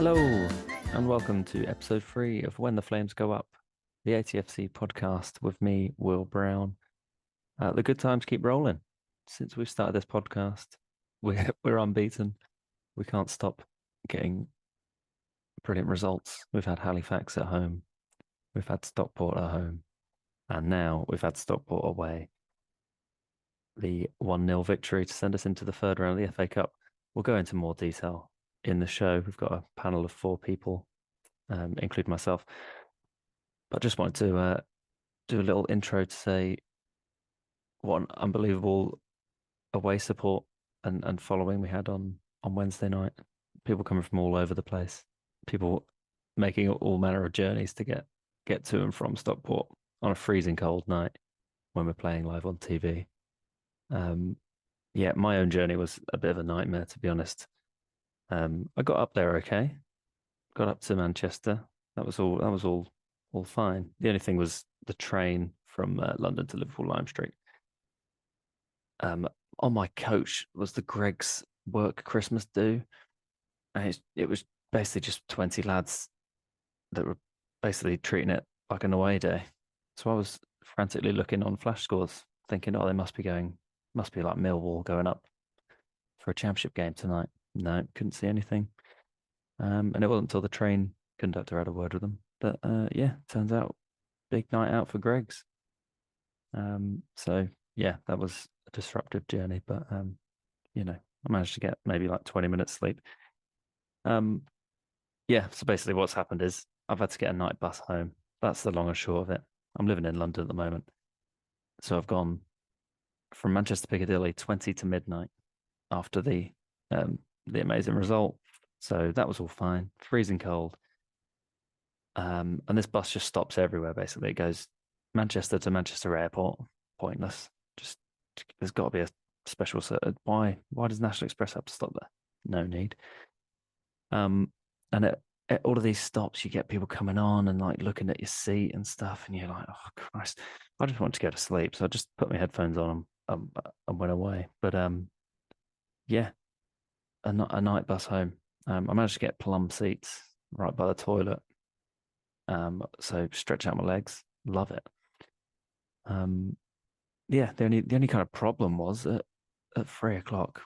Hello, and welcome to episode 3 of When the Flames Go Up, the ATFC podcast with me, Will Brown. The good times keep rolling. Since we've started this podcast, we're unbeaten. We can't stop getting brilliant results. We've had Halifax at home, we've had Stockport at home, and now we've had Stockport away. The 1-0 victory to send us into the third round of the FA Cup. We'll go into more detail in the show. We've got a panel of 4 people, including myself. But I just wanted to do a little intro to say what an unbelievable away support and following we had on Wednesday night. People coming from all over the place. People making all manner of journeys to get to and from Stockport on a freezing cold night when we're playing live on TV. Yeah, my own journey was a bit of a nightmare, to be honest. I got up there okay. Got up to Manchester. That was all fine. The only thing was the train from London to Liverpool Lime Street. On my coach was the Greg's work Christmas do, and it was basically just 20 lads that were basically treating it like an away day. So I was frantically looking on flash scores, thinking, oh, they must be like Millwall going up for a championship game tonight. No, couldn't see anything. And it wasn't until the train conductor had a word with them that, yeah, turns out big night out for Greg's. So yeah, that was a disruptive journey, but I managed to get maybe like 20 minutes sleep. Yeah, so basically what's happened is I've had to get a night bus home. That's the long and short of it. I'm living in London at the moment. So I've gone from Manchester Piccadilly 20 to midnight after the amazing result. So that was all fine. Freezing cold. And this bus just stops everywhere, basically. It goes Manchester to Manchester Airport. Pointless. Just there's got to be a special why does National Express have to stop there? No need. And at all of these stops, you get people coming on and like looking at your seat and stuff, and you're like, oh Christ, I just want to go to sleep. So I just put my headphones on and went away. But yeah, a night bus home. I managed to get plum seats right by the toilet. So stretch out my legs. Love it. Yeah, the only kind of problem was at 3 o'clock.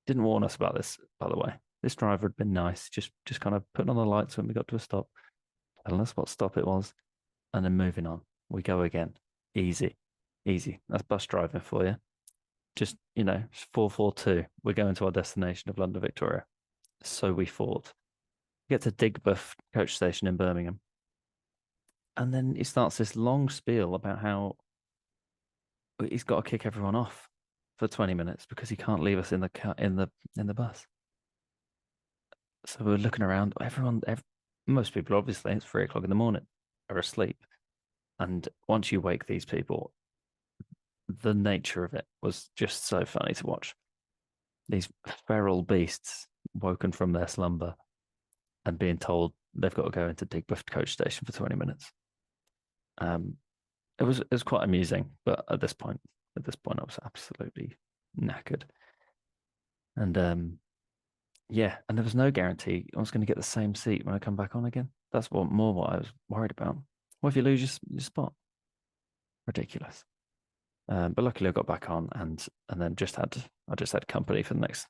Didn't warn us about this, by the way. This driver had been nice, just kind of putting on the lights when we got to a stop, telling us what stop it was, and then moving on. We go again. Easy. That's bus driving for you. Just, 442. We're going to our destination of London Victoria. So we thought. Get to Digbeth coach station in Birmingham. And then he starts this long spiel about how he's got to kick everyone off for 20 minutes because he can't leave us in the bus. So we're looking around. Most people, obviously, it's 3 o'clock in the morning, are asleep. And once you wake these people, the nature of it was just so funny to watch. These feral beasts woken from their slumber and being told they've got to go into Digbeth coach station for 20 minutes. It was quite amusing, but at this point I was absolutely knackered. And yeah, and there was no guarantee I was going to get the same seat when I come back on again. That's what I was worried about. What if you lose your spot? Ridiculous. But luckily I got back on and then I just had company for the next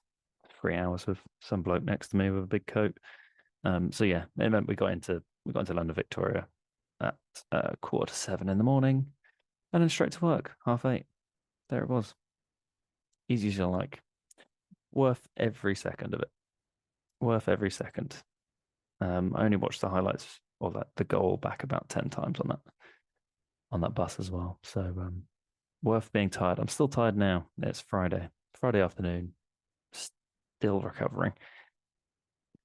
3 hours with some bloke next to me with a big coat. So yeah, it meant we got into London Victoria at 7:15 in the morning, and then straight to work 8:30. There it was. Easy as you like. Worth every second of it. Worth every second. I only watched the highlights or the goal back about 10 times on that bus as well. So worth being tired. I'm still tired now. It's Friday afternoon. Still recovering.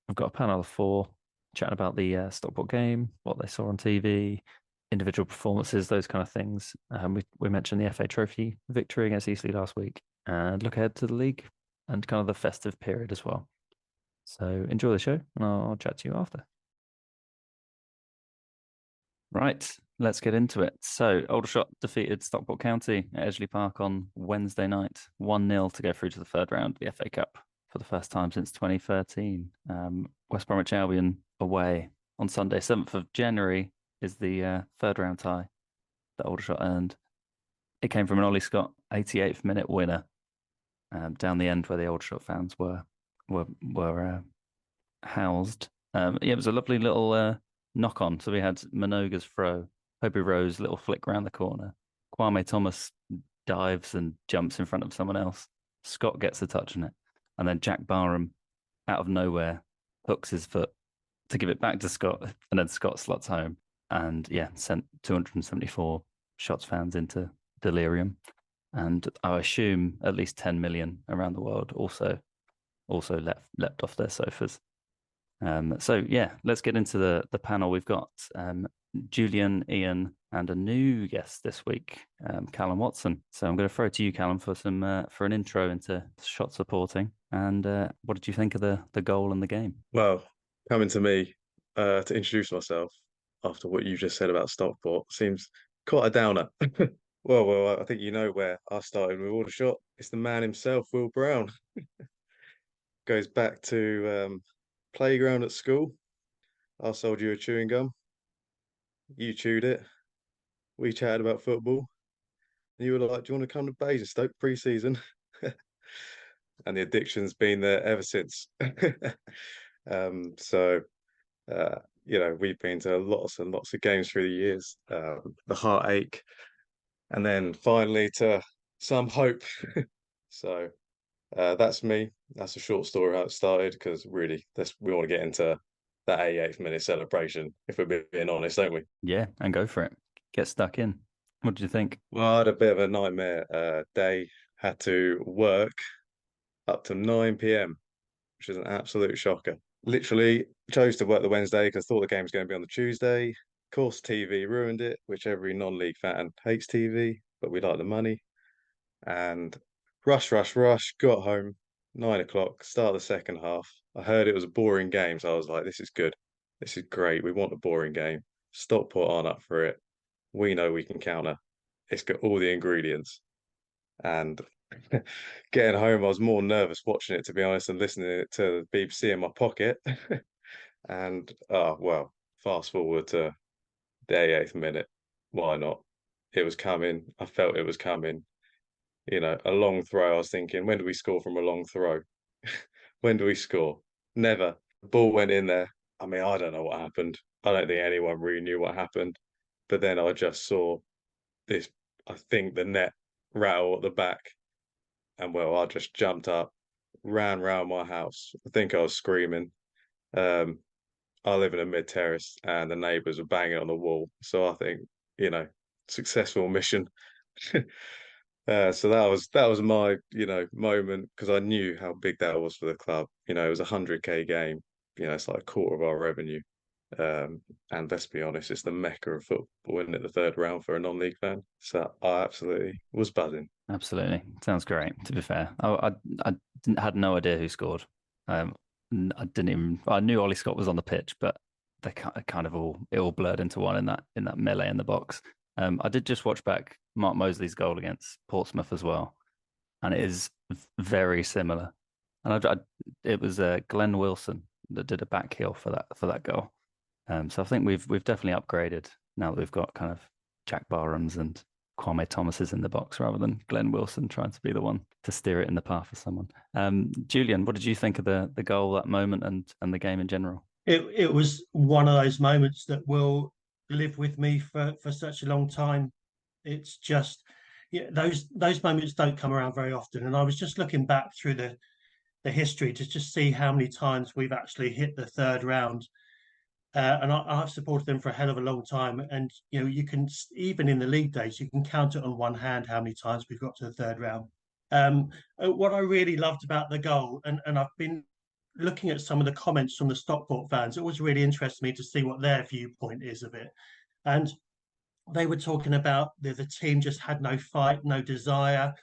I've got a panel of 4 chatting about the Stockport game, what they saw on TV, individual performances, those kind of things. We mentioned the FA Trophy victory against Eastleigh last week, and look ahead to the league and kind of the festive period as well. So enjoy the show, and I'll chat to you after. Right, let's get into it. So Aldershot defeated Stockport County at Edgeley Park on Wednesday night, 1-0 to go through to the third round of the FA Cup for the first time since 2013. West Bromwich Albion away on Sunday, 7th of January, is the third round tie that Aldershot earned. It came from an Ollie Scott 88th minute winner down the end where the Aldershot fans were housed. Yeah, it was a lovely little knock on. So we had Minogue's throw, Toby Rose little flick round the corner, Kwame Thomas dives and jumps in front of someone else. Scott gets a touch on it, and then Jack Barham out of nowhere hooks his foot to give it back to Scott, and then Scott slots home, and yeah, sent 274 Shots fans into delirium, and I assume at least 10 million around the world also leapt off their sofas. So yeah, let's get into the panel. We've got Julian, Ian, and a new guest this week, Callum Watson. So I'm going to throw it to you, Callum, for an intro into shot supporting. And what did you think of the goal and the game? Well, coming to me to introduce myself after what you just said about Stockport seems quite a downer. Well, I think you know where I started with Aldershot. It's the man himself, Will Brown. Goes back to playground at school. I sold you a chewing gum. You chewed it. We chatted about football. And you were like, "Do you want to come to Basingstoke pre-season?" And the addiction's been there ever since. So we've been to lots and lots of games through the years. The heartache, and then finally to some hope. So that's me. That's a short story how it started. Because really, we want to get into that 88th minute celebration. If we're being honest, don't we? Yeah, and go for it. Get stuck in. What did you think? Well, I had a bit of a nightmare day. Had to work up to 9 p.m., which is an absolute shocker. Literally chose to work the Wednesday because thought the game was going to be on the Tuesday. Of course, TV ruined it, which every non-league fan hates TV, but we like the money. And rush, got home, 9 o'clock, start the second half. I heard it was a boring game, so I was like, this is good. This is great. We want a boring game. Stockport aren't up for it. We know we can counter. It's got all the ingredients. And getting home, I was more nervous watching it, to be honest, and listening to the BBC in my pocket. And well, fast forward to the 88th minute. Why not? It was coming. I felt it was coming. A long throw. I was thinking, when do we score from a long throw? When do we score? Never. The ball went in there. I mean, I don't know what happened. I don't think anyone really knew what happened. But then I just saw this, I think the net rattle at the back. And well, I just jumped up, ran round my house. I think I was screaming. Um, I live in a mid terrace and the neighbours were banging on the wall. So I think, successful mission. So that was my moment because I knew how big that was for the club. It was a 100K game. It's like a quarter of our revenue. And let's be honest, it's the mecca of football, isn't it? The third round for a non-league fan. So I absolutely was buzzing. Absolutely, sounds great. To be fair, had no idea who scored. I didn't even. I knew Ollie Scott was on the pitch, but they kind of all blurred into one in that melee in the box. I did just watch back Mark Mosley's goal against Portsmouth as well, and it is very similar. And it was Glenn Wilson that did a back heel for that goal. So I think we've definitely upgraded now that we've got kind of Jack Barham's and Kwame Thomas's in the box rather than Glenn Wilson trying to be the one to steer it in the path of someone. Julian, what did you think of the goal, that moment, and the game in general? It was one of those moments that will live with me for such a long time. It's just, yeah, those moments don't come around very often. And I was just looking back through the history to just see how many times we've actually hit the third round. And I've supported them for a hell of a long time. And you can, even in the league days, you can count it on one hand how many times we've got to the third round. What I really loved about the goal, and I've been looking at some of the comments from the Stockport fans, it was really interesting me to see what their viewpoint is of it. And they were talking about the team just had no fight, no desire.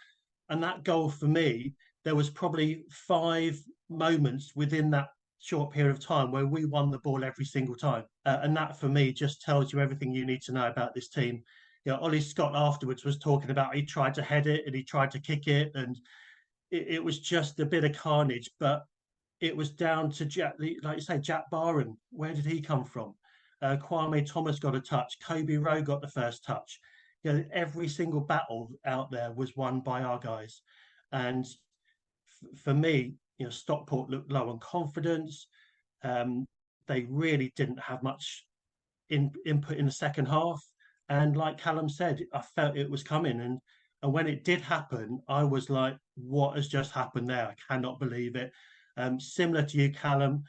And that goal for me, there was probably 5 moments within that short period of time where we won the ball every single time. And that for me just tells you everything you need to know about this team. Ollie Scott afterwards was talking about he tried to head it and he tried to kick it. And it was just a bit of carnage, but it was down to Jack, like you say, Jack Barham. Where did he come from? Kwame Thomas got a touch. Kobe Rowe got the first touch. You know, every single battle out there was won by our guys. And for me, you know, Stockport looked low on confidence. They really didn't have much input in the second half. And like Callum said, I felt it was coming. And when it did happen, I was like, what has just happened there? I cannot believe it. Similar to you, Callum,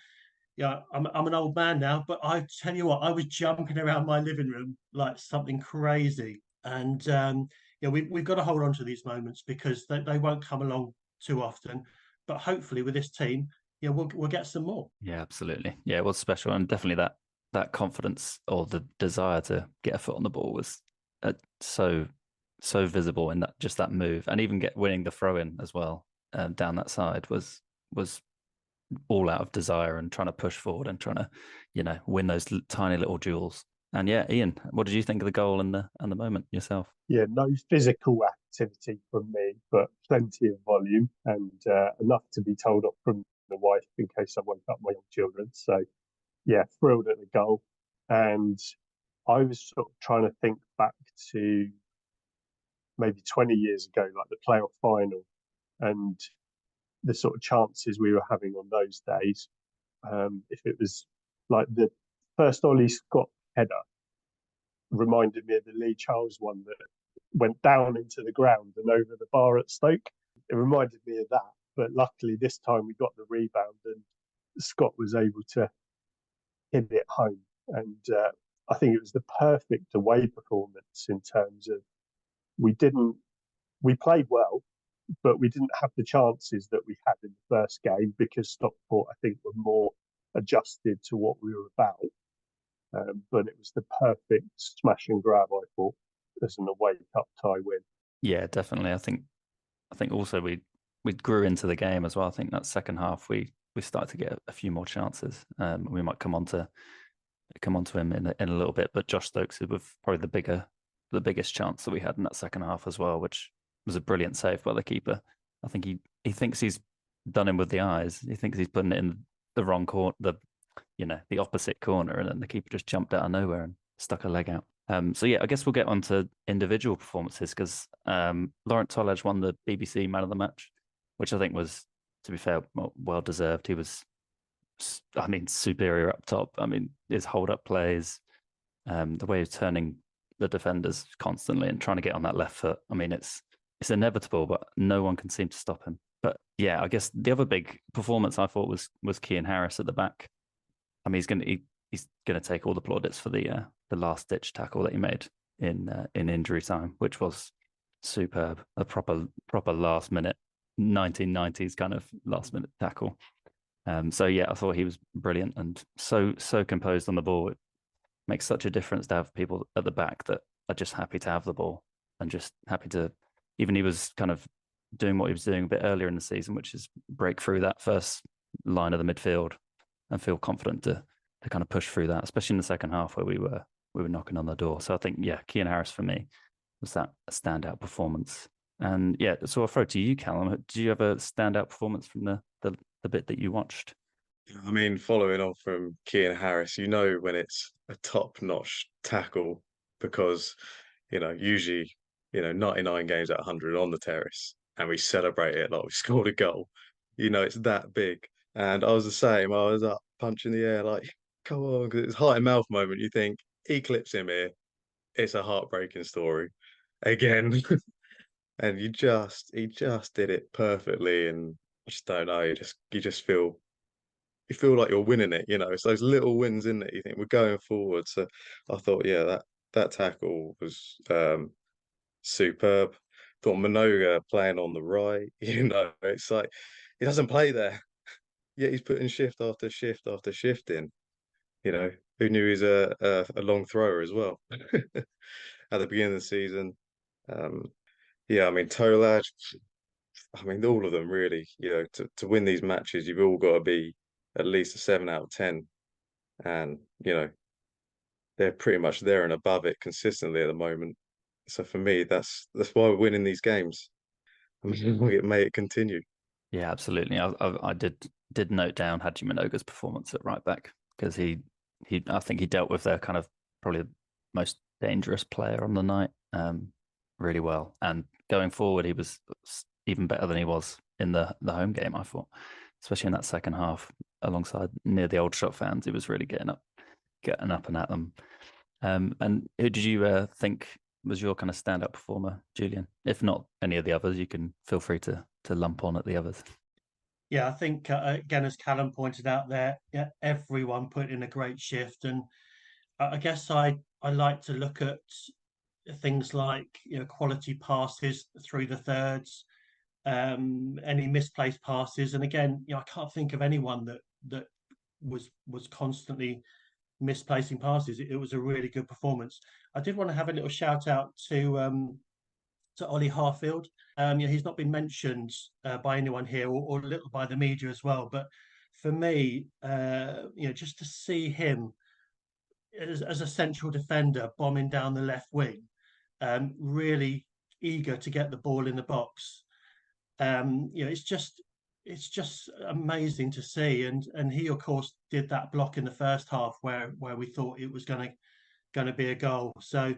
yeah, I'm an old man now, but I tell you what, I was jumping around my living room like something crazy. And yeah, we've got to hold on to these moments because they won't come along too often. But hopefully, with this team, yeah, we'll get some more. Yeah, absolutely. Yeah, it was special, and definitely that confidence or the desire to get a foot on the ball was so visible in that move, and even winning the throw in as well down that side was all out of desire and trying to push forward and trying to, win those tiny little duels. And yeah, Ian, what did you think of the goal and the moment yourself? Yeah, no physical activity from me, but plenty of volume and enough to be told off from the wife in case I woke up my young children. So yeah, thrilled at the goal. And I was sort of trying to think back to maybe 20 years ago, like the playoff final, and the sort of chances we were having on those days. If it was like the first Ollie Scott header reminded me of the Lee Charles one that went down into the ground and over the bar at Stoke. It reminded me of that. But luckily this time we got the rebound and Scott was able to hit it home. And I think it was the perfect away performance in terms of we played well, but we didn't have the chances that we had in the first game because Stockport, I think, were more adjusted to what we were about. But it was the perfect smash and grab, I thought, as an away cup tie win. Yeah, definitely. I think also we grew into the game as well. I think that second half we started to get a few more chances. We might come on to him in a little bit, but Josh Stokes with probably the biggest chance that we had in that second half as well, which was a brilliant save by the keeper. I think he thinks he's done him with the eyes. He thinks he's putting it in the wrong corner, the opposite corner, and then the keeper just jumped out of nowhere and stuck a leg out. So yeah, I guess we'll get on to individual performances because Laurent Tolledge won the BBC Man of the Match, which I think was, to be fair, well deserved. He was, superior up top. I mean, his hold-up plays, the way he's turning the defenders constantly and trying to get on that left foot. I mean, it's inevitable, but no one can seem to stop him. But yeah, I guess the other big performance I thought was Cian Harris at the back. I mean, he's gonna take all the plaudits for the last ditch tackle that he made in injury time, which was superb. A proper last minute 1990s kind of last minute tackle. So yeah, I thought he was brilliant and so composed on the ball. It makes such a difference to have people at the back that are just happy to have the ball and just happy to. Even he was kind of doing what he was doing a bit earlier in the season, which is break through that first line of the midfield and feel confident to kind of push through that, especially in the second half where we were knocking on the door. So I think, yeah, Cian Harris for me was that standout performance. And yeah, so I'll throw to you, Callum. Do you have a standout performance from the bit that you watched? I mean, following on from Cian Harris, when it's a top-notch tackle because, usually, 99 games out of 100 on the terrace and we celebrate it like we scored a goal. It's that big. And I was the same. I was up punching the air like, come on, because it's heart and mouth moment. You think, he clips him here. It's a heartbreaking story. Again. And he just did it perfectly. And I just don't know. You just feel like you're winning it, It's those little wins in it. You think we're going forward. So I thought, yeah, that tackle was superb. Thought Minoga playing on the right, it's like he doesn't play there. Yet he's putting shift after shift after shift in. Who knew he's a long thrower as well at the beginning of the season. Yeah, I mean Tolaj, I mean all of them really. To win these matches, you've all got to be at least a 7 out of 10, and they're pretty much there and above it consistently at the moment. So for me, that's why we're winning these games. I mean, may it continue. Yeah, absolutely. I did note down Haji Minogue's performance at right back because I think he dealt with their kind of probably the most dangerous player on the night really well. And going forward, he was even better than he was in the home game, I thought, especially in that second half alongside near the Old Shot fans. He was really getting up and at them. And who did you think was your kind of standout performer, Julian? If not any of the others, you can feel free to lump on at the others. Yeah, I think again, as Callum pointed out there, yeah, everyone put in a great shift, and I guess I like to look at things like quality passes through the thirds, any misplaced passes, and again, I can't think of anyone that was constantly misplacing passes. It was a really good performance. I did want to have a little shout out to Ollie Harfield. He's not been mentioned by anyone here, or a little by the media as well. But for me, just to see him as a central defender bombing down the left wing, really eager to get the ball in the box. It's just amazing to see. And he of course did that block in the first half where we thought it was going to be a goal. So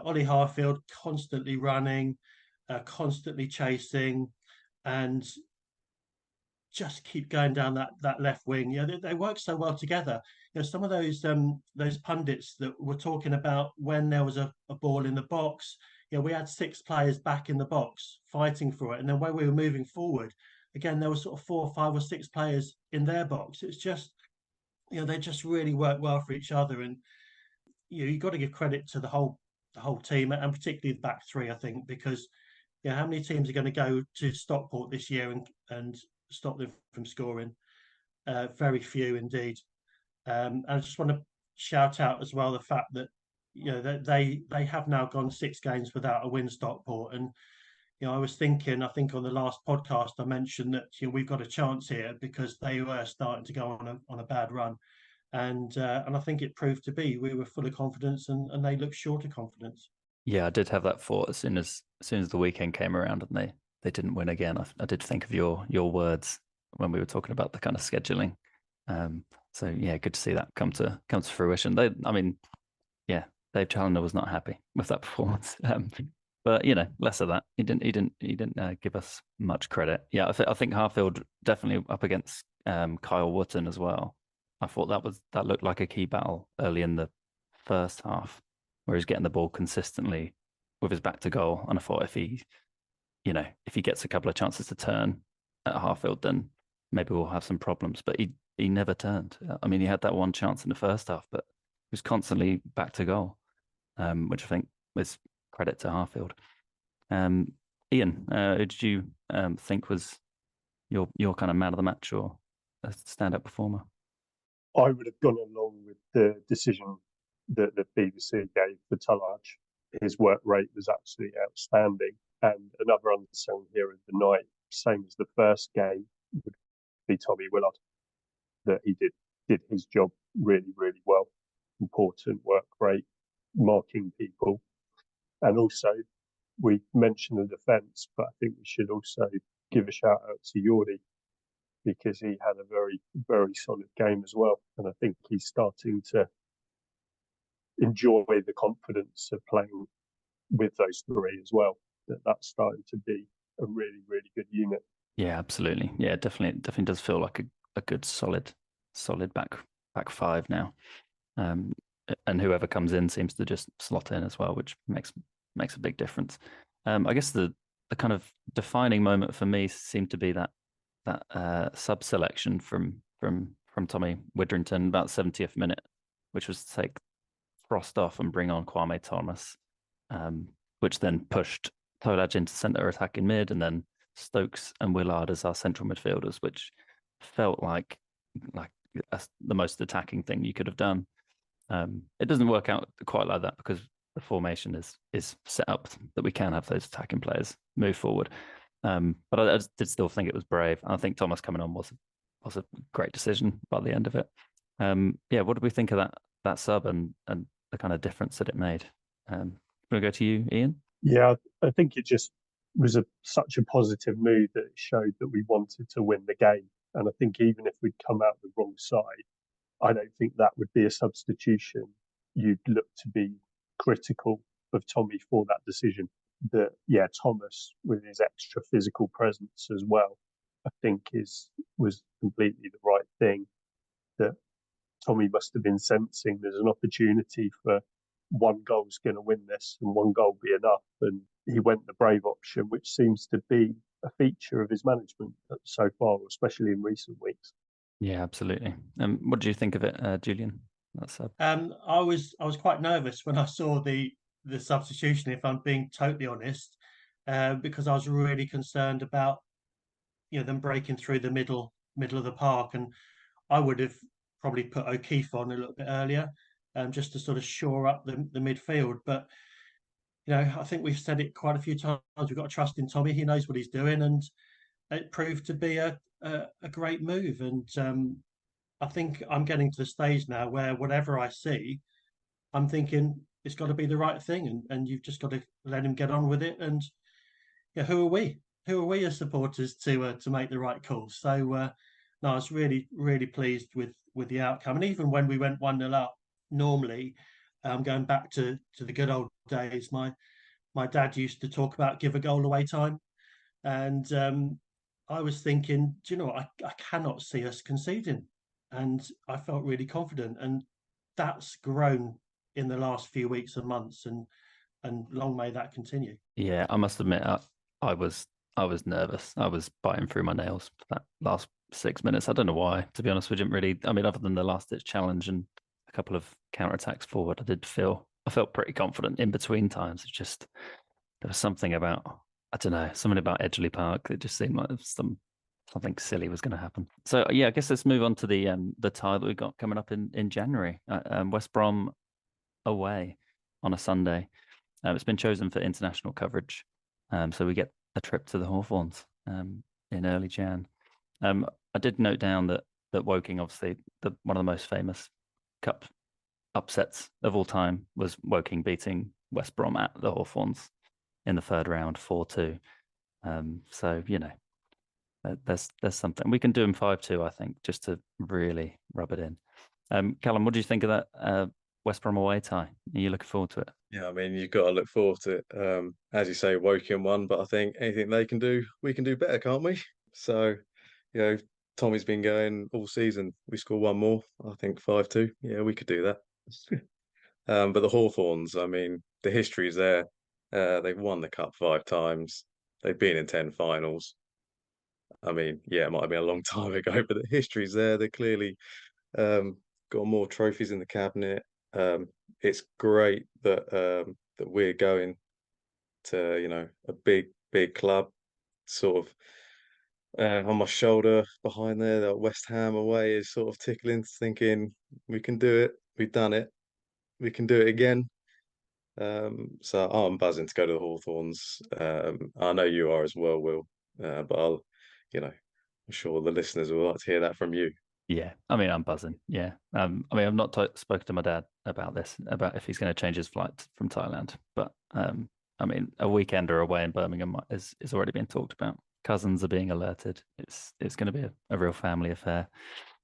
Ollie Harfield constantly running, constantly chasing, and just keep going down that left wing. They work so well together. Some of those pundits that were talking about when there was a ball in the box, we had 6 players back in the box fighting for it, and then when we were moving forward, again there was sort of 4, 5, or 6 players in their box. It's just they just really work well for each other, and you've got to give credit to the whole team, and particularly the back three, I think, because how many teams are going to go to Stockport this year and stop them from scoring? Very few indeed. And I just want to shout out as well the fact that that they have now gone 6 games without a win, Stockport, and I was thinking, I think on the last podcast I mentioned that we've got a chance here because they were starting to go on a bad run, and I think it proved to be. We were full of confidence, and they looked short of confidence. Yeah, I did have that thought as soon as the weekend came around and they didn't win again. I did think of your words when we were talking about the kind of scheduling. So yeah, good to see that come to fruition. Yeah, Dave Challoner was not happy with that performance. But less of that. He didn't give us much credit. Yeah, I think Harfield definitely up against Kyle Wootton as well. I thought that looked like a key battle early in the first half, where he's getting the ball consistently with his back to goal. And I thought if he gets a couple of chances to turn at Harfield, then maybe we'll have some problems. But he never turned. I mean, he had that one chance in the first half, but he was constantly back to goal, which I think was credit to Harfield. Ian, who did you think was your kind of man of the match or a stand-up performer? I would have gone along with the decision that the BBC gave for Talaj. His work rate was absolutely outstanding. And another unsung hero of the night, same as the first game, would be Tommy Willard. That he did his job really, really well. Important work rate, marking people. And also, we mentioned the defence, but I think we should also give a shout out to Yordi, because he had a very, very solid game as well. And I think he's starting to enjoy the confidence of playing with those 3 as well. That's starting to be a really, really good unit. Yeah, absolutely. Yeah, definitely does feel like a good solid back 5 now. And whoever comes in seems to just slot in as well, which makes a big difference. I guess the kind of defining moment for me seemed to be that sub selection from Tommy Widrington about 70th minute, which was to take Frost off and bring on Kwame Thomas, which then pushed Tolaj into centre attacking mid, and then Stokes and Willard as our central midfielders, which felt like the most attacking thing you could have done. It doesn't work out quite like that because the formation is set up that we can have those attacking players move forward. But I did still think it was brave. I think Thomas coming on was a great decision by the end of it. Yeah, what did we think of that sub and the kind of difference that it made? Want to go to you, Ian? Yeah, I think it just was such a positive mood that it showed that we wanted to win the game. And I think even if we'd come out the wrong side, I don't think that would be a substitution you'd look to be critical of Tommy for that decision. That, yeah, Thomas with his extra physical presence as well, I think was completely the right thing. That Tommy must have been sensing there's an opportunity for one goal's going to win this and one goal be enough. And he went the brave option, which seems to be a feature of his management so far, especially in recent weeks. Yeah, absolutely. What do you think of it, Julian? That's I was quite nervous when I saw the substitution, if I'm being totally honest, because I was really concerned about them breaking through the middle of the park, and I would have probably put O'Keefe on a little bit earlier, just to sort of shore up the midfield. But I think we've said it quite a few times. We've got to trust in Tommy. He knows what he's doing, and it proved to be a great move. And I think I'm getting to the stage now where whatever I see, I'm thinking it's got to be the right thing, and you've just got to let him get on with it. And who are we? Who are we as supporters to make the right calls? So no, I was really pleased with the outcome. And even when we went 1-0 up, normally, going back to the good old days, my dad used to talk about give a goal away time, and I was thinking, do you know what? I cannot see us conceding, and I felt really confident, and that's grown in the last few weeks and months, and long may that continue. Yeah, I must admit, I was nervous. I was biting through my nails for that last 6 minutes. I don't know why. To be honest, we didn't really. I mean, other than the last ditch challenge and a couple of counterattacks forward, I felt pretty confident in between times. It's just there was something about, I don't know, something about Edgeley Park that just seemed like something silly was going to happen. So yeah, I guess let's move on to the tie that we've got coming up in January. West Brom away on a Sunday. It's been chosen for international coverage, so we get a trip to the Hawthorns in early Jan. I did note down that Woking, obviously, one of the most famous cup upsets of all time was Woking beating West Brom at the Hawthorns in the third round 4-2. So there's something we can do in 5-2, I think, just to really rub it in. Callum, what do you think of that West Brom away tie? Are you looking forward to it? Yeah, I mean, you've got to look forward to it. As you say, Woking won, but I think anything they can do, we can do better, can't we? So, Tommy's been going all season. We score one more, I think 5-2. Yeah, we could do that. But the Hawthorns, I mean, the history's there. They've won the cup 5 times. They've been in 10 finals. I mean, yeah, it might have been a long time ago, but the history's there. They're clearly got more trophies in the cabinet. It's great that we're going to a big club. Sort of on my shoulder behind there, that West Ham away is sort of tickling, thinking we can do it. We've done it. We can do it again. So I'm buzzing to go to the Hawthorns. I know you are as well, Will. But I'm sure the listeners will like to hear that from you. Yeah, I mean, I'm buzzing. Yeah, I mean, I've not spoken to my dad about this, about if he's going to change his flight from Thailand. But I mean, a weekender away in Birmingham is already being talked about. Cousins are being alerted. It's going to be a real family affair.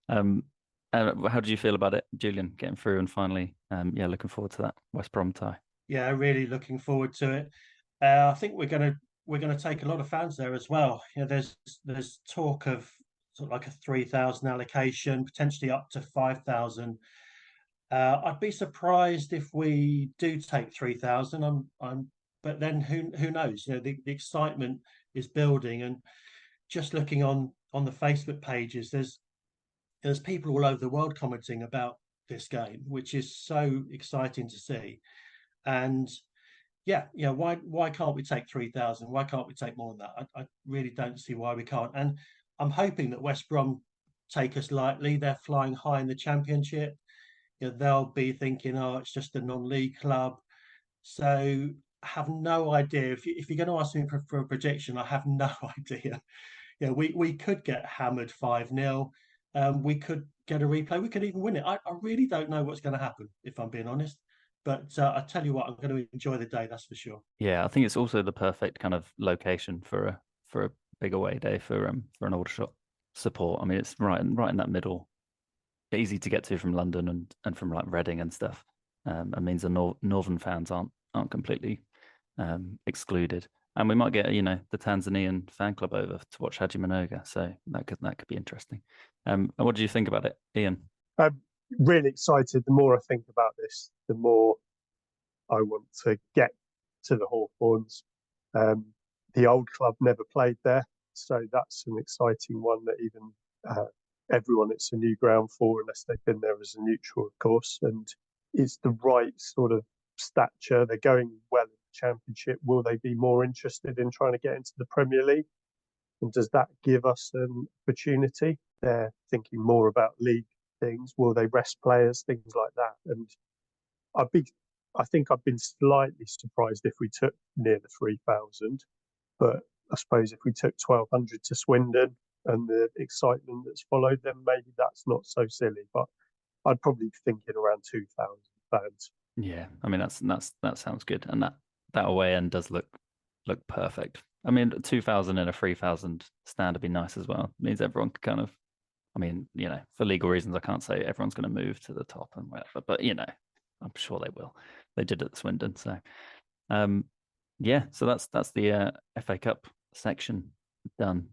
How do you feel about it, Julian, getting through and finally, looking forward to that West Brom tie? Yeah, really looking forward to it. I think we're gonna take a lot of fans there as well. There's talk of sort of like a 3,000 allocation, potentially up to 5,000. I'd be surprised if we do take 3,000. But then who knows? The excitement is building, and just looking on the Facebook pages, there's people all over the world commenting about this game, which is so exciting to see. And why can't we take 3,000? Why can't we take more than that? I really don't see why we can't. And I'm hoping that West Brom take us lightly. They're flying high in the Championship. They'll be thinking, oh, it's just a non-league club. So I have no idea. If you're going to ask me for a prediction, I have no idea. We could get hammered 5-0. We could get a replay. We could even win it. I really don't know what's going to happen, if I'm being honest. But I tell you what, I'm going to enjoy the day. That's for sure. Yeah, I think it's also the perfect kind of location for a big away day for an Aldershot support. I mean, it's right in that middle, easy to get to from London and from like Reading and stuff. It means the northern fans aren't completely excluded. And we might get, the Tanzanian fan club over to watch Haji Manoga, so that could be interesting. And what do you think about it, Ian? I'm really excited. The more I think about this, the more I want to get to the Hawthorns. The old club never played there, so that's an exciting one that even everyone it's a new ground for, unless they've been there as a neutral, of course. And it's the right sort of stature. They're going well in the Championship. Will they be more interested in trying to get into the Premier League? And does that give us an opportunity? They're thinking more about league things. Will they rest players? Things like that. And I think I've been slightly surprised if we took near the 3,000, but I suppose if we took 1,200 to Swindon and the excitement that's followed, then maybe that's not so silly. But I'd probably be thinking around 2,000 fans. Yeah, I mean that sounds good, and that away end does look perfect. I mean, 2,000 and a 3,000 stand would be nice as well. It means everyone could kind of, I mean, for legal reasons, I can't say everyone's going to move to the top and whatever, but I'm sure they will. They did at Swindon, so yeah. So that's the FA Cup section done.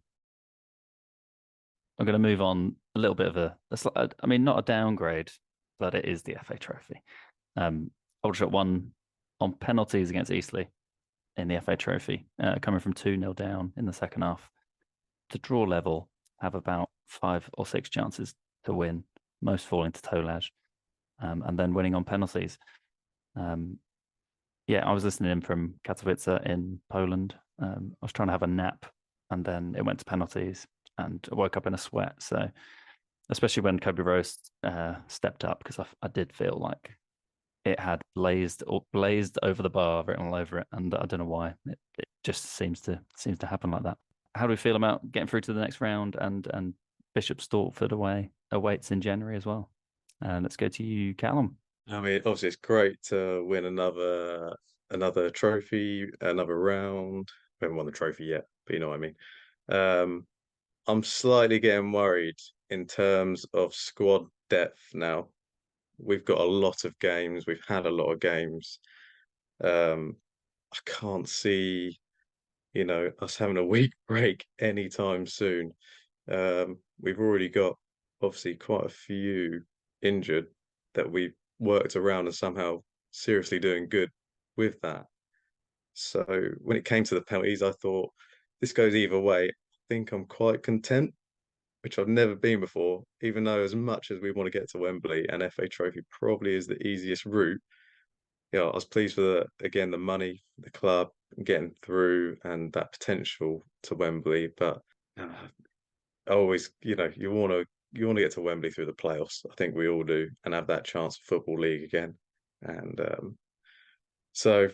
I'm going to move on a little bit of I mean, not a downgrade, but it is the FA Trophy. Aldershot won on penalties against Eastleigh in the FA Trophy, coming from 2-0 down in the second half to draw level, have about 5 or 6 chances to win, most falling to Tolaj, and then winning on penalties. Yeah, I was listening in from Katowice in Poland. I was trying to have a nap, and then it went to penalties, and I woke up in a sweat. So, especially when Kobe Rose stepped up, because I did feel like it had blazed over the bar written all over it, and I don't know why. It just seems to happen like that. How do we feel about getting through to the next round and Bishop Stortford awaits in January as well? Let's go to you, Callum. I mean, obviously, it's great to win another trophy, another round. We haven't won the trophy yet, but you know what I mean. I'm slightly getting worried in terms of squad depth now. We've got a lot of games. We've had a lot of games. I can't see, us having a week break anytime soon. We've already got obviously quite a few injured that we've worked around and somehow seriously doing good with that. So when it came to the penalties, I thought this goes either way. I think I'm quite content, which I've never been before, even though as much as we want to get to Wembley and FA Trophy probably is the easiest route. I was pleased for the money, the club, getting through and that potential to Wembley. But always, you want to get to Wembley through the playoffs. I think we all do, and have that chance for Football League again. And so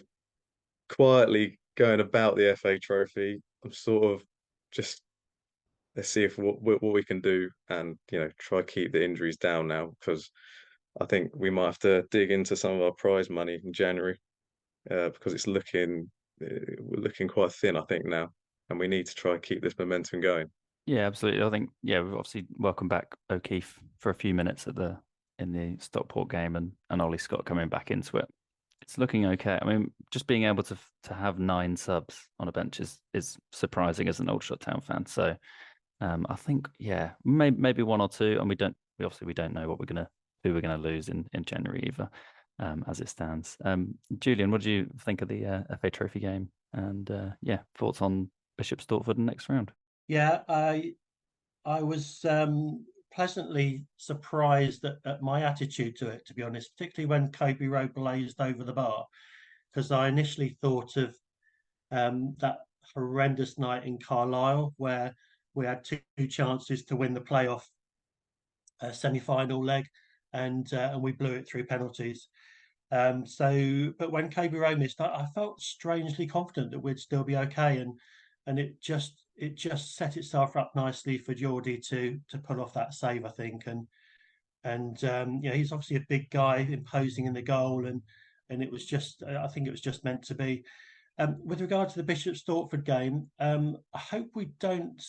quietly going about the FA Trophy, I'm sort of just let's see if what we can do, and try keep the injuries down now, because I think we might have to dig into some of our prize money in January, because we're looking quite thin, I think, now, and we need to try and keep this momentum going. Yeah, absolutely. I think we've obviously welcomed back O'Keefe for a few minutes in the Stockport game, and Ollie Scott coming back into it. It's looking okay. I mean, just being able to have 9 subs on a bench is surprising as an Aldershot Town fan. So I think maybe 1 or 2, and we obviously don't know who we're gonna lose in January either, as it stands. Julian, what do you think of the FA Trophy game? And thoughts on Bishop Stortford in next round? Yeah, I was pleasantly surprised at my attitude to it, to be honest, particularly when Kobe Rowe blazed over the bar, because I initially thought of that horrendous night in Carlisle where we had 2 chances to win the playoff semi-final leg, and we blew it through penalties. But when Kobe Rowe missed, I felt strangely confident that we'd still be okay, and it just set itself up nicely for Geordie to pull off that save, I think. And he's obviously a big guy, imposing in the goal, and and it was just, I think it was just meant to be. With regard to the Bishop Stortford game, I hope we don't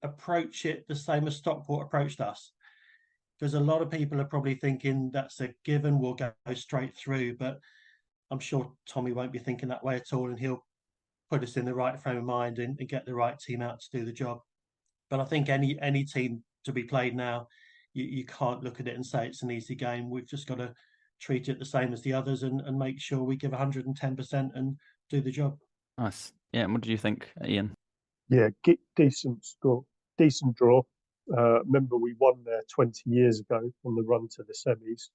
approach it the same as Stockport approached us, because a lot of people are probably thinking that's a given, we'll go straight through. But I'm sure Tommy won't be thinking that way at all, and he'll put us in the right frame of mind and get the right team out to do the job. But I think any team to be played now, you can't look at it and say it's an easy game. We've just got to treat it the same as the others and make sure we give 110% and do the job. Nice. Yeah. And what did you think, Ian? Yeah, decent score, decent draw. Remember, we won there 20 years ago on the run to the semis,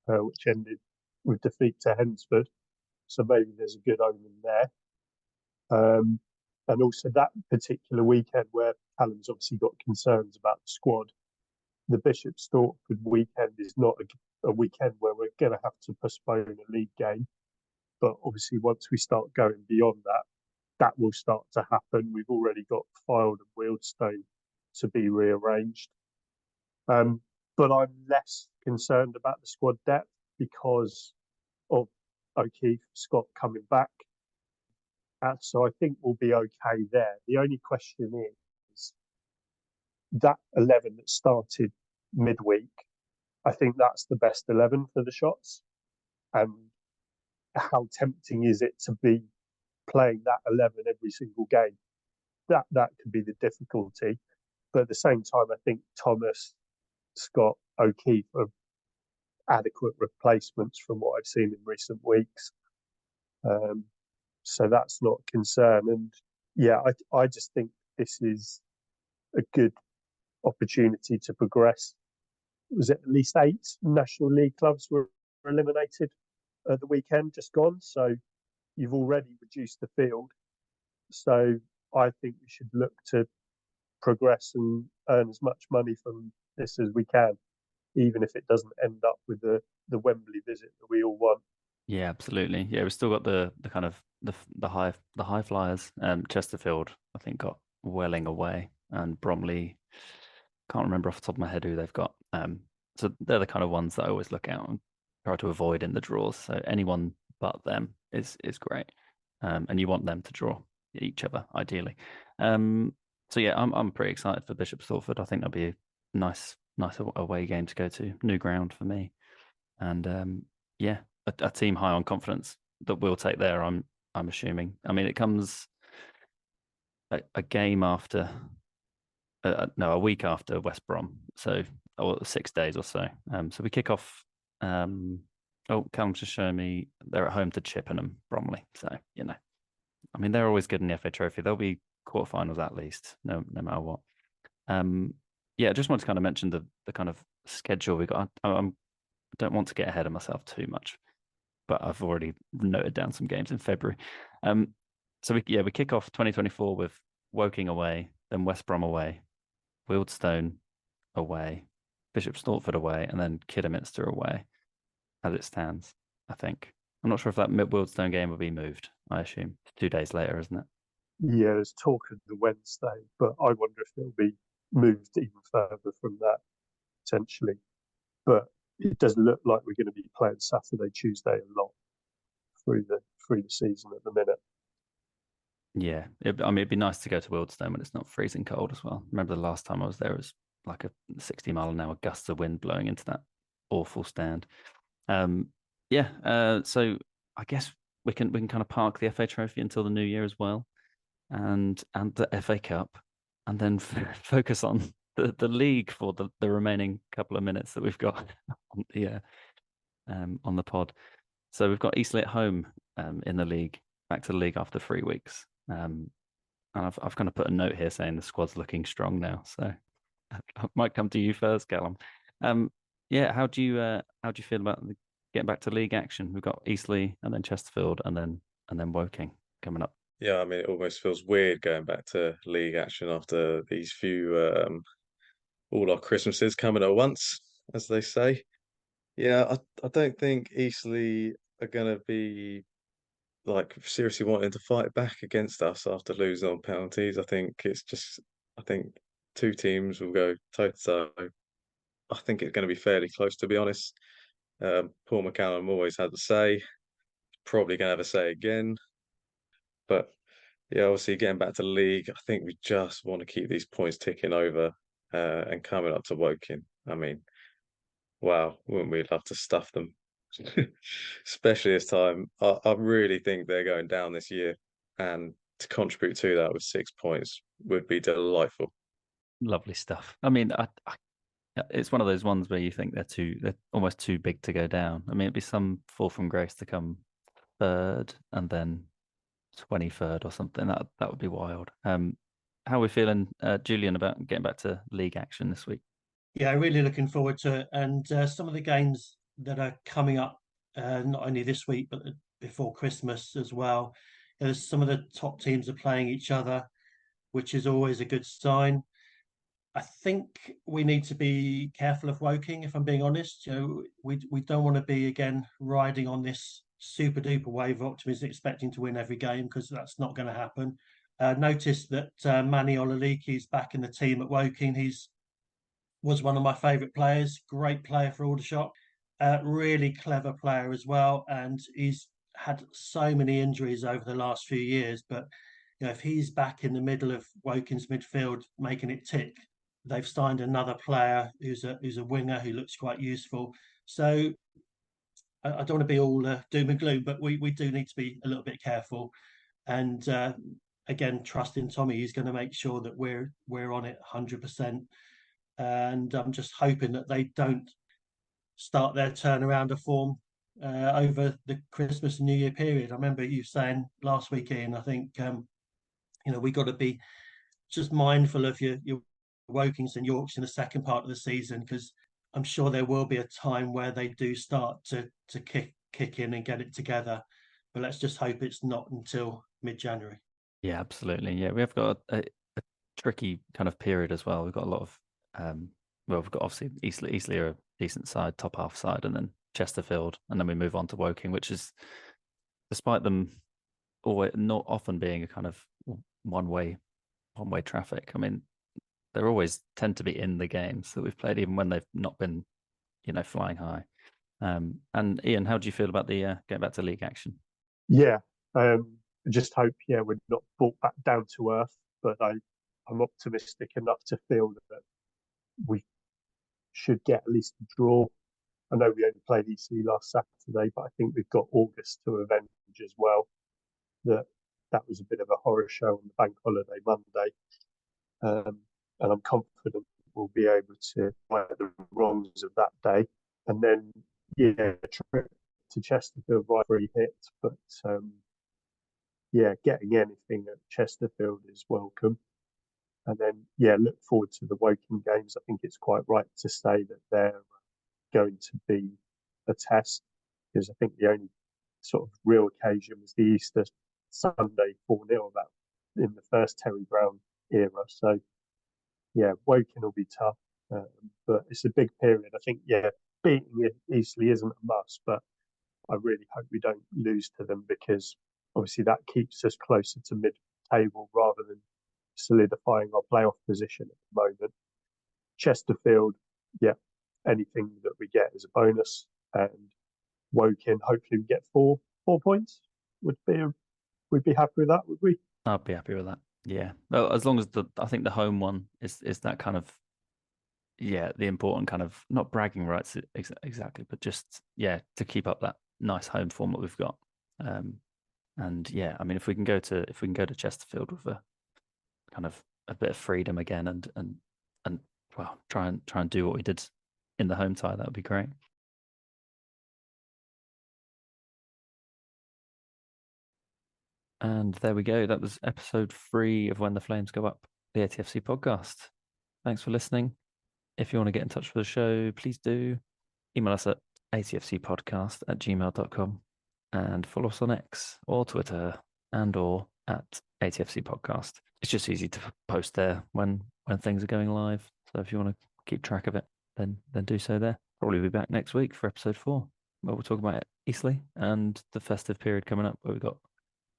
which ended with defeat to Hensford. So maybe there's a good omen there. And also that particular weekend where Callum's obviously got concerns about the squad, the Bishop Stortford weekend is not a weekend where we're going to have to postpone a league game. But obviously, once we start going beyond that, that will start to happen. We've already got Fylde and Wealdstone to be rearranged. But I'm less concerned about the squad depth because of O'Keefe, Scott coming back. So I think we'll be okay there. The only question is that 11 that started midweek, I think that's the best 11 for the shots. And how tempting is it to be playing that 11 every single game? That could be the difficulty. But at the same time, I think Thomas, Scott, O'Keefe are adequate replacements from what I've seen in recent weeks. So that's not a concern. And yeah, I just think this is a good opportunity to progress. Was it at least 8 National League clubs were eliminated at the weekend just gone? So you've already reduced the field. So I think we should look to progress and earn as much money from this as we can, even if it doesn't end up with the Wembley visit that we all want. Yeah, absolutely. Yeah, we've still got the kind of the high flyers. Chesterfield, I think, got Welling away, and Bromley, can't remember off the top of my head who they've got. So they're the kind of ones that I always look out and try to avoid in the draws. So anyone but them is great, and you want them to draw each other ideally. So yeah, I'm pretty excited for Bishop Stortford. I think that'll be a nice away game to go to, new ground for me, and yeah, a team high on confidence that we'll take there. I'm assuming. I mean, it comes a game after, no, a week after West Brom, so 6 days or so. So we kick off. Oh, Callum's just showing me they're at home to Chippenham, Bromley. So I mean, they're always good in the FA Trophy. They'll be quarterfinals at least, no matter what. Yeah, I just want to kind of mention the kind of schedule we got. I don't want to get ahead of myself too much, but I've already noted down some games in February. So we kick off 2024 with Woking away, then West Brom away, Wealdstone away, Bishop Stortford away, and then Kidderminster away, as it stands, I think. I'm not sure if that Wealdstone game will be moved. I assume it's 2 days later, isn't it? Yeah, there's talk of the Wednesday, but I wonder if it'll be moved even further from that, potentially. But it does look like we're going to be playing Saturday, Tuesday a lot through the season at the minute. Yeah, it'd be nice to go to Wealdstone when it's not freezing cold as well. Remember the last time I was there, it was like a 60-mile-an-hour gust of wind blowing into that awful stand. So I guess we can kind of park the FA Trophy until the new year as well, and the FA Cup, and then focus on the league for the remaining couple of minutes that we've got on the pod. So we've got Eastleigh at home in the league, back to the league after 3 weeks. And I've kind of put a note here saying the squad's looking strong now. So I might come to you first, Callum. How do you feel about getting back to league action? We've got Eastleigh and then Chesterfield and then Woking coming up. Yeah, I mean, it almost feels weird going back to league action after these few all our Christmases coming at once, as they say. Yeah, I don't think Eastleigh are going to be like seriously wanting to fight back against us after losing on penalties. I think 2 teams will go toe to toe. I think it's going to be fairly close, to be honest. Paul McCallum always had the say. probably going to have a say again. But yeah, obviously getting back to the league, I think we just want to keep these points ticking over and coming up to Woking. I mean, wow, wouldn't we love to stuff them? Especially this time. I really think they're going down this year, and to contribute to that with 6 points would be delightful. Lovely stuff. I mean, it's one of those ones where you think they're almost too big to go down. I mean, it'd be some fall from grace to come third and then 23rd or something. That would be wild. How are we feeling, Julian, about getting back to league action this week? Yeah, really looking forward to it. And some of the games that are coming up, not only this week, but before Christmas as well. There's some of the top teams are playing each other, which is always a good sign. I think we need to be careful of Woking, if I'm being honest. We don't want to be again riding on this super duper wave of optimism, expecting to win every game, because that's not going to happen. Noticed that Manny Olaleiki is back in the team at Woking. Was one of my favourite players. Great player for Aldershot. Really clever player as well, and he's had so many injuries over the last few years. But if he's back in the middle of Woking's midfield, making it tick, they've signed another player who's a winger who looks quite useful. So I don't want to be all doom and gloom, but we do need to be a little bit careful. And again, trust in Tommy. He's going to make sure that we're on it 100%. And I'm just hoping that they don't start their turnaround of form over the Christmas and New Year period. I remember you saying last week, Ian, I think we got to be just mindful of your Wokings and Yorks in the second part of the season, because I'm sure there will be a time where they do start to kick in and get it together. But let's just hope it's not until mid-January. Yeah, absolutely. Yeah, we have got a tricky kind of period as well. We've got a lot of we've got obviously Eastleigh are a decent side, top half side, and then Chesterfield, and then we move on to Woking, which is, despite them always not often being a kind of one way traffic. I mean, they always tend to be in the games that we've played, even when they've not been, flying high. And Ian, how do you feel about the getting back to league action? Yeah, I just hope we're not brought back down to earth, but I'm optimistic enough to feel that we should get at least a draw. I know we only played Eastleigh last Saturday, but I think we've got August to avenge as well. That was a bit of a horror show on the bank holiday Monday, and I'm confident we'll be able to right the wrongs of that day. And then, trip to Chesterfield right where he hit, but getting anything at Chesterfield is welcome. And then, look forward to the Woking games. I think it's quite right to say that they're going to be a test, because I think the only sort of real occasion was the Easter Sunday 4-0 that in the first Terry Brown era. So, Woking will be tough, but it's a big period. I think, beating Eastleigh isn't a must, but I really hope we don't lose to them, because obviously that keeps us closer to mid-table rather than solidifying our playoff position at the moment. Chesterfield, anything that we get is a bonus, and Woking, hopefully we get 4 points. We'd be happy with that, would we? I'd be happy with that. Yeah, well, as long as I think the home one is that kind of the important kind of, not bragging rights exactly, but just to keep up that nice home form that we've got. And I mean, if we can go to Chesterfield with a kind of a bit of freedom again, and well, try and do what we did in the home tie, that would be great. And there we go. That was episode 3 of When the Flames Go Up, the ATFC podcast. Thanks for listening. If you want to get in touch with the show, please do. Email us at atfcpodcast@gmail.com and follow us on X or Twitter or at ATFC Podcast. It's just easy to post there when things are going live. So if you want to keep track of it, then do so there. Probably be back next week for episode 4, where we'll talk about Eastleigh and the festive period coming up, where we've got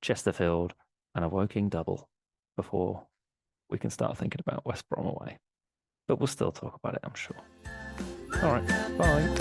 Chesterfield and a Woking double before we can start thinking about West Brom away. But we'll still talk about it, I'm sure. All right, bye.